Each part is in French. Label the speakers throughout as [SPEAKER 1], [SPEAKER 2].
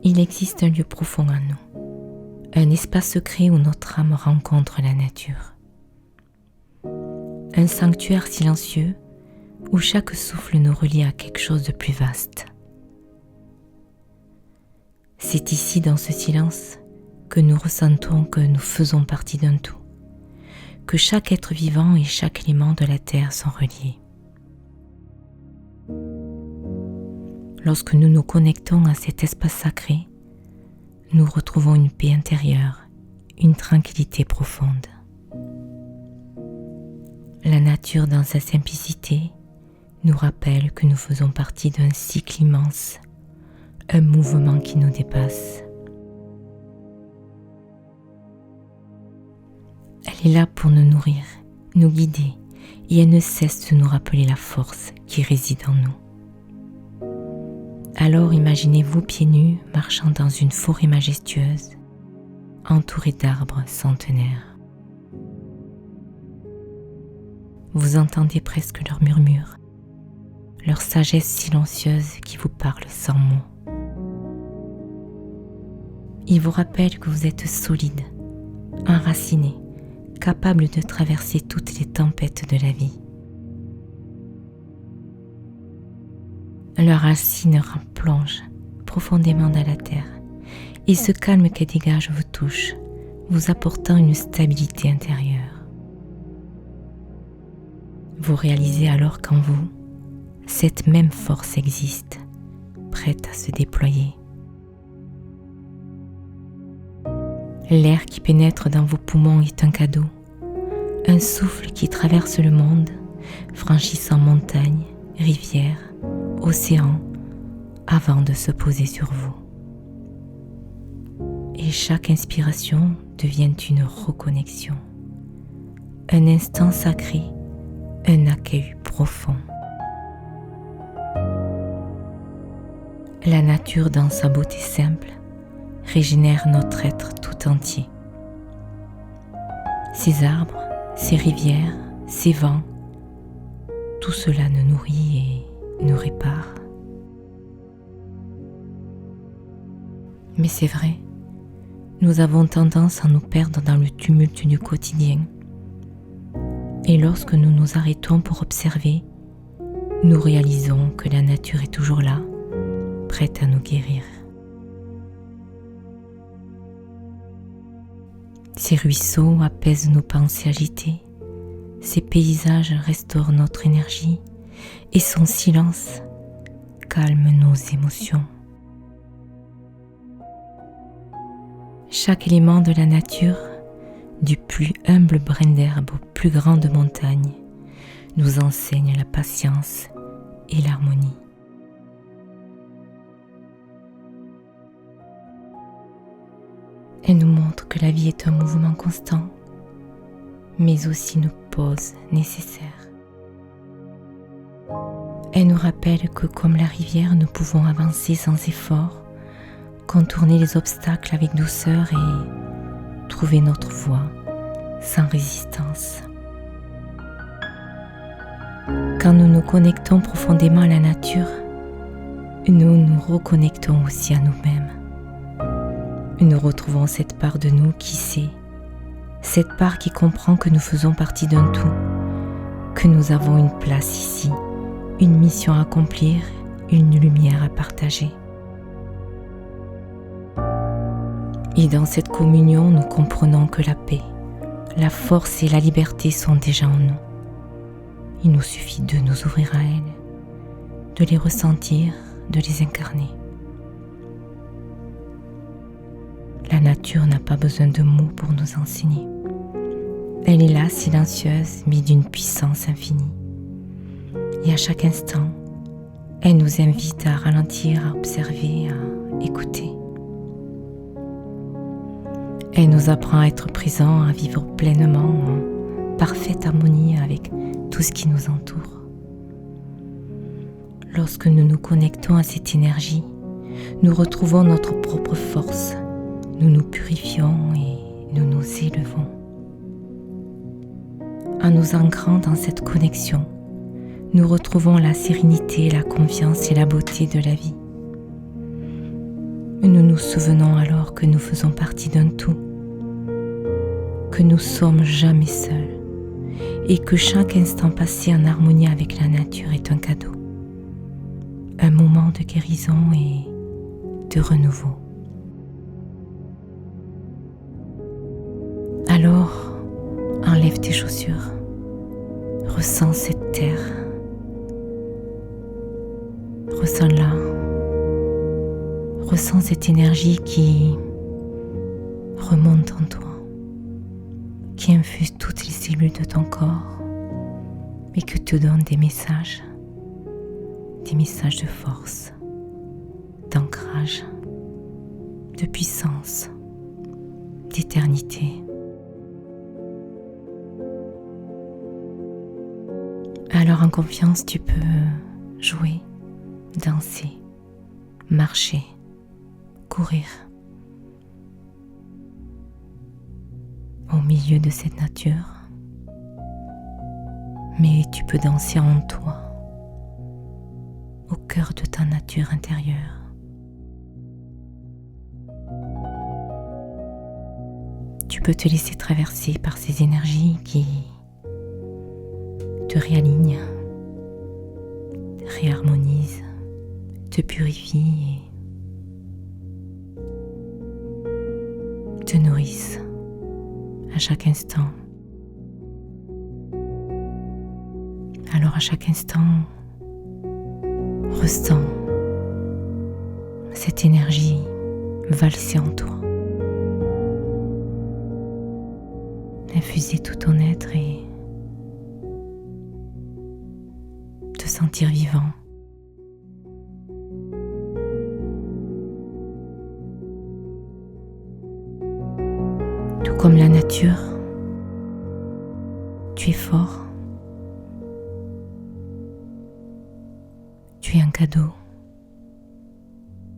[SPEAKER 1] Il existe un lieu profond en nous, un espace secret où notre âme rencontre la nature. Un sanctuaire silencieux où chaque souffle nous relie à quelque chose de plus vaste. C'est ici, dans ce silence, que nous ressentons que nous faisons partie d'un tout, que chaque être vivant et chaque élément de la terre sont reliés. Lorsque nous nous connectons à cet espace sacré, nous retrouvons une paix intérieure, une tranquillité profonde. La nature, dans sa simplicité, nous rappelle que nous faisons partie d'un cycle immense, un mouvement qui nous dépasse. Elle est là pour nous nourrir, nous guider, et elle ne cesse de nous rappeler la force qui réside en nous. Alors imaginez-vous pieds nus marchant dans une forêt majestueuse, entourée d'arbres centenaires. Vous entendez presque leur murmure, leur sagesse silencieuse qui vous parle sans mots. Ils vous rappellent que vous êtes solide, enraciné, capable de traverser toutes les tempêtes de la vie. Leurs racines plongent profondément dans la terre et ce calme qu'elles dégagent vous touche, vous apportant une stabilité intérieure. Vous réalisez alors qu'en vous, cette même force existe, prête à se déployer. L'air qui pénètre dans vos poumons est un cadeau, un souffle qui traverse le monde, franchissant montagnes, rivières, océans, avant de se poser sur vous. Et chaque inspiration devient une reconnexion, un instant sacré, un accueil profond. La nature, dans sa beauté simple, régénère notre être tout entier. Ces arbres, ces rivières, ces vents, tout cela nous nourrit et nous répare. Mais c'est vrai, nous avons tendance à nous perdre dans le tumulte du quotidien. Et lorsque nous nous arrêtons pour observer, nous réalisons que la nature est toujours là, prête à nous guérir. Ces ruisseaux apaisent nos pensées agitées, ces paysages restaurent notre énergie et son silence calme nos émotions. Chaque élément de la nature, du plus humble brin d'herbe aux plus grandes montagnes, nous enseigne la patience et l'harmonie. Elle nous montre que la vie est un mouvement constant, mais aussi une pause nécessaire. Elle nous rappelle que comme la rivière, nous pouvons avancer sans effort, contourner les obstacles avec douceur et trouver notre voie sans résistance. Quand nous nous connectons profondément à la nature, nous nous reconnectons aussi à nous-mêmes. Nous retrouvons cette part de nous qui sait, cette part qui comprend que nous faisons partie d'un tout, que nous avons une place ici, une mission à accomplir, une lumière à partager. Et dans cette communion, nous comprenons que la paix, la force et la liberté sont déjà en nous. Il nous suffit de nous ouvrir à elles, de les ressentir, de les incarner. La nature n'a pas besoin de mots pour nous enseigner. Elle est là, silencieuse, mais d'une puissance infinie. Et à chaque instant, elle nous invite à ralentir, à observer, à écouter. Elle nous apprend à être présent, à vivre pleinement, en parfaite harmonie avec tout ce qui nous entoure. Lorsque nous nous connectons à cette énergie, nous retrouvons notre propre force. Nous nous purifions et nous nous élevons. En nous ancrant dans cette connexion, nous retrouvons la sérénité, la confiance et la beauté de la vie. Nous nous souvenons alors que nous faisons partie d'un tout, que nous sommes jamais seuls et que chaque instant passé en harmonie avec la nature est un cadeau, un moment de guérison et de renouveau. Alors, enlève tes chaussures, ressens cette terre, ressens-la, ressens cette énergie qui remonte en toi, qui infuse toutes les cellules de ton corps et qui te donne des messages de force, d'ancrage, de puissance, d'éternité. Alors en confiance, tu peux jouer, danser, marcher, courir au milieu de cette nature. Mais tu peux danser en toi, au cœur de ta nature intérieure. Tu peux te laisser traverser par ces énergies qui te réalignent, réharmonisent, te purifient et te nourrissent à chaque instant. Alors à chaque instant, ressens cette énergie valser en toi, infuser tout ton être et te sentir vivant. Tout comme la nature, tu es fort. Tu es un cadeau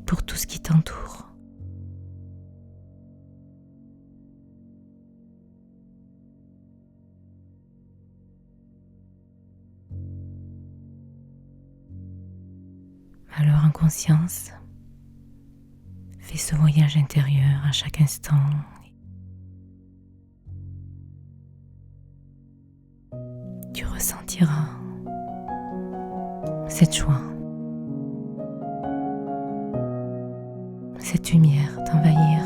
[SPEAKER 1] pour tout ce qui t'entoure. Alors en conscience, fais ce voyage intérieur à chaque instant. Tu ressentiras cette joie, cette lumière t'envahir.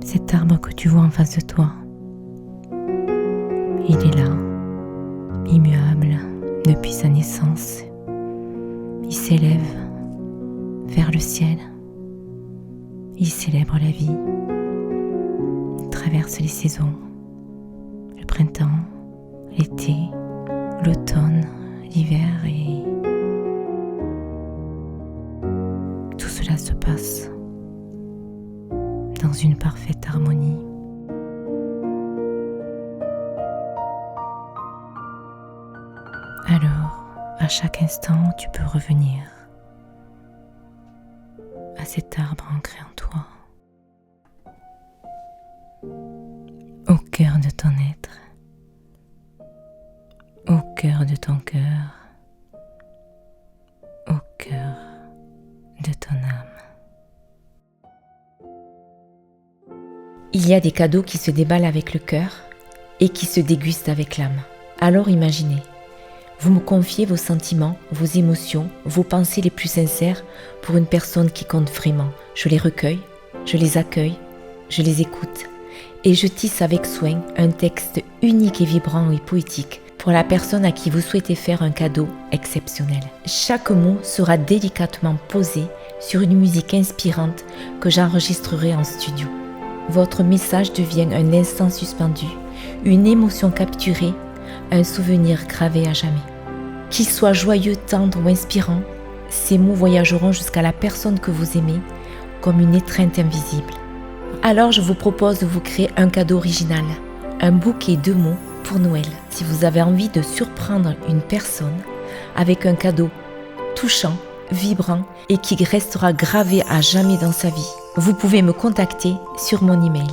[SPEAKER 1] Cet arbre que tu vois en face de toi, il est là, immuable depuis sa naissance. Il s'élève vers le ciel. Il célèbre la vie. Il traverse les saisons. Le printemps, l'été, l'automne, l'hiver et tout cela se passe dans une parfaite harmonie. Alors, à chaque instant, tu peux revenir à cet arbre ancré en toi, au cœur de ton être, au cœur de ton cœur, au cœur de ton âme. Il y a des cadeaux qui se déballent avec le cœur et qui se dégustent avec l'âme. Alors imaginez, vous me confiez vos sentiments, vos émotions, vos pensées les plus sincères pour une personne qui compte vraiment. Je les recueille, je les accueille, je les écoute et je tisse avec soin un texte unique et vibrant et poétique pour la personne à qui vous souhaitez faire un cadeau exceptionnel. Chaque mot sera délicatement posé sur une musique inspirante que j'enregistrerai en studio. Votre message devient un instant suspendu, une émotion capturée, un souvenir gravé à jamais. Qu'il soit joyeux, tendre ou inspirant, ces mots voyageront jusqu'à la personne que vous aimez comme une étreinte invisible. Alors je vous propose de vous créer un cadeau original, un bouquet de mots pour Noël. Si vous avez envie de surprendre une personne avec un cadeau touchant, vibrant et qui restera gravé à jamais dans sa vie, vous pouvez me contacter sur mon email.